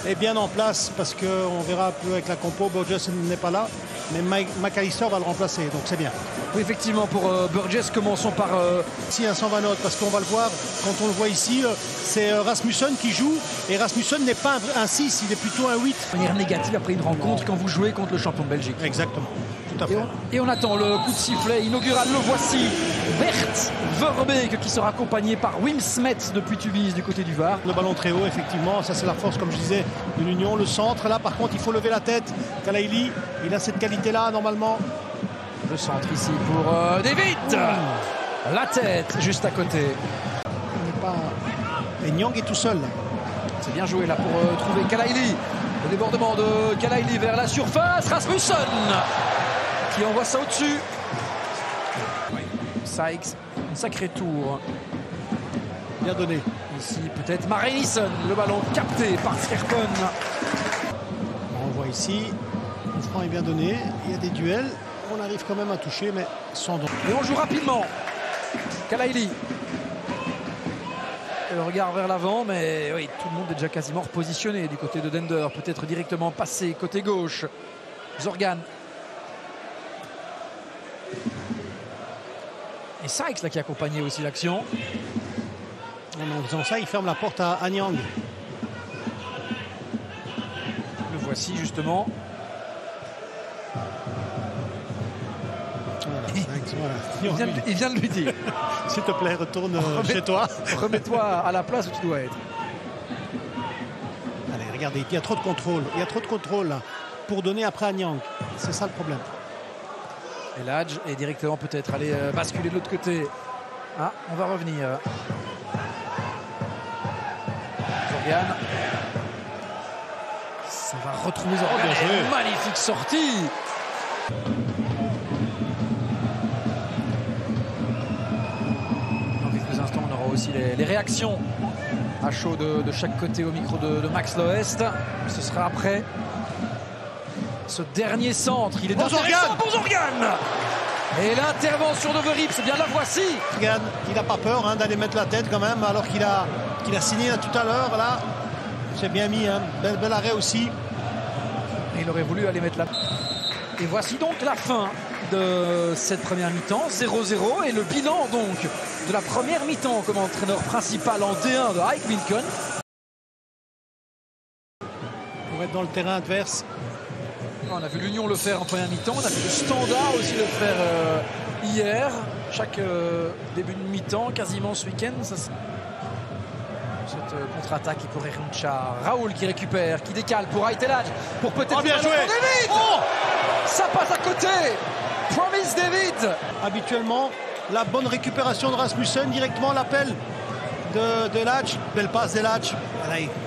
est bien en place parce qu'on verra un peu avec la compo. Burgess n'est pas là, mais McAllister va le remplacer, donc c'est bien. Oui, effectivement, pour Burgess, commençons par... Ici, un 120 notes, parce qu'on va le voir, quand on le voit ici, c'est Rasmussen qui joue, et Rasmussen n'est pas un 6, il est plutôt un 8. De manière négative après une rencontre quand vous jouez contre le champion de Belgique. Exactement, tout à fait. Et on attend le coup de sifflet inaugural, le voici, Bert Verbeek, qui sera accompagné par Wim Smets depuis Tubize du côté du Var. Le ballon très haut, effectivement, ça c'est la force, comme je disais, de l'Union. Le centre, là, par contre, il faut lever la tête. Kalaili, il a cette qualité-là, normalement. Le centre ici pour David. La tête juste à côté. Et Nyang est tout seul. C'est bien joué là pour trouver Kalaili. Le débordement de Kalaili vers la surface. Rasmussen qui envoie ça au-dessus. Sykes, un sacré tour. Bien donné. Ici peut-être Marenison. Le ballon capté par Skerpen. On voit ici. Le franc est bien donné. Il y a des duels. On arrive quand même à toucher, mais sans don. Et on joue rapidement. Kalaili. Le regard vers l'avant, mais oui, tout le monde est déjà quasiment repositionné du côté de Dender. Peut-être directement passé côté gauche. Zorgan. Et Sykes là qui accompagnait aussi l'action. En faisant ça, il ferme la porte à Nyang. Le voici justement. Voilà. Il vient de lui dire. S'il te plaît, retourne chez toi. Remets-toi à la place où tu dois être. Allez, regardez, il y a trop de contrôle. Il y a trop de contrôle là, pour donner après à Nyang. C'est ça le problème. Et Ladj est directement peut-être aller basculer de l'autre côté. Ah, on va revenir. Zorgan. Ça va retrouver Zorgan. Oh, magnifique sortie. Dans quelques instants, on aura aussi les réactions à chaud de chaque côté au micro de Max Loest. Ce sera après ce dernier centre. Il est pour Zorgan. Pour Zorgan. Et l'intervention de Verrips, bien la voici. Zorgan, il n'a pas peur d'aller mettre la tête quand même, alors qu'il a signé là, tout à l'heure. Là, c'est bien mis, hein. Bel arrêt aussi. Et il aurait voulu aller mettre la... Et voici donc la fin de cette première mi-temps, 0-0. Et le bilan donc de la première mi-temps comme entraîneur principal en D1 de Ike Lincoln. Pour être dans le terrain adverse. On a vu l'Union le faire en première mi-temps, on a vu le Standard aussi le faire hier. Chaque début de mi-temps, quasiment ce week-end. Cette contre-attaque pour Erncha. Raoul qui récupère, qui décale pour Aitelaj. Pour peut-être... bien joué. David. Oh, ça passe à côté. Promise David. Habituellement, la bonne récupération de Rasmussen, directement l'appel de Ladj. Belle passe de Ladj.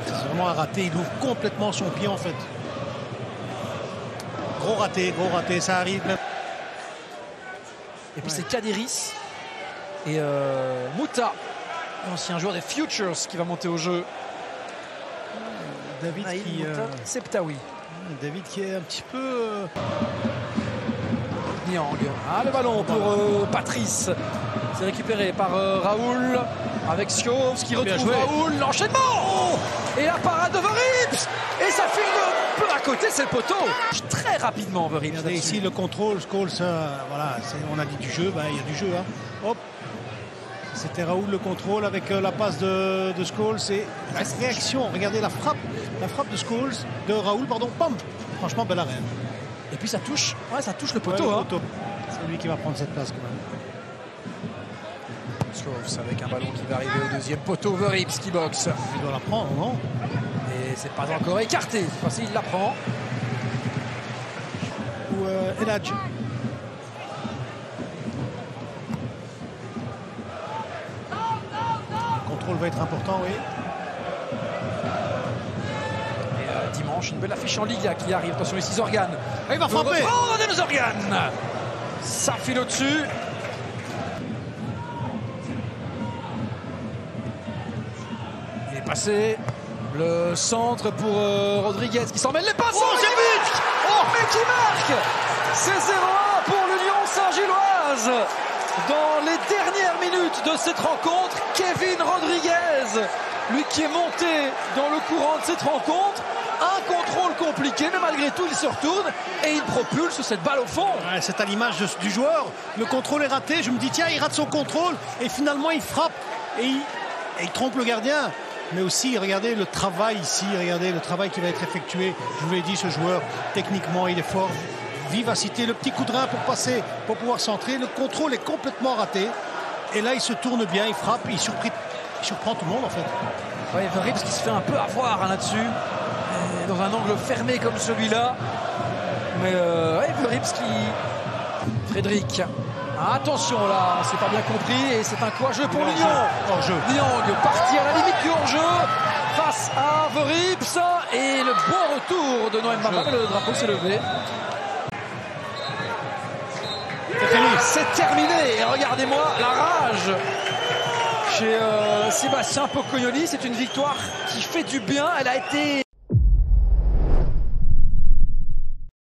C'est vraiment un raté, il ouvre complètement son pied en fait. Gros raté, ça arrive même. Et puis c'est Kadiris et Mouta, ancien joueur des Futures, qui va monter au jeu. David qui... Septaoui. David qui est un petit peu... Nyang. Ah, le ballon pour Patrice. C'est récupéré par Raoul avec Schiovs qui retrouve Raoul. L'enchaînement. Oh, et la parade de Verrips. Et ça file un peu à côté, c'est le poteau. Très rapidement, Verrips. Regardez ici le contrôle, Scholes, voilà, on a dit du jeu, il y a du jeu. Hein. Hop. C'était Raoul le contrôle avec la passe de Scholes et la réaction. Regardez la frappe de Scholes, de Raoul, pardon, pam. Franchement, bel arrêt. Et puis ça touche, ça touche le poteau. Le poteau. C'est lui qui va prendre cette place quand même. Schiovs avec un ballon qui va arriver au deuxième poteau. Verrips qui boxe. Il doit la prendre, non? Et c'est pas encore écarté. Cette fois-ci, il la prend. Ou Eladj. Le contrôle va être important, oui. Et dimanche, une belle affiche en Liga qui arrive. Attention ici, Zorgan. Il va frapper. Oh, Adem Zorgan. Ça file au-dessus. Il est passé. Le centre pour Rodriguez qui s'en mêle les passes. Oh, c'est but. Oh, mais qui marque. C'est 0-1 pour l'Union Saint-Gilloise. Dans les dernières minutes de cette rencontre, Kevin Rodriguez, lui qui est monté dans le courant de cette rencontre, compliqué, mais malgré tout, il se retourne et il propulse cette balle au fond. Ouais, c'est à l'image du joueur. Le contrôle est raté. Je me dis, tiens, il rate son contrôle et finalement il frappe et il trompe le gardien. Mais aussi, regardez le travail ici, regardez le travail qui va être effectué. Je vous l'ai dit, ce joueur, techniquement, il est fort. Vivacité, le petit coup de rein pour passer, pour pouvoir centrer. Le contrôle est complètement raté. Et là, il se tourne bien, il frappe, il surprend tout le monde en fait. Oui, Verips qui se fait un peu avoir là-dessus, dans un angle fermé comme celui-là. Mais Verips qui... Frédéric. Attention là, c'est pas bien compris et c'est un coup à jeu pour Lyon. Niang parti à la limite du hors-jeu face à Verips et le bon retour de Noël Mbamba, le drapeau s'est levé. C'est terminé et regardez-moi la rage chez Sébastien Pocognoli. C'est une victoire qui fait du bien, elle a été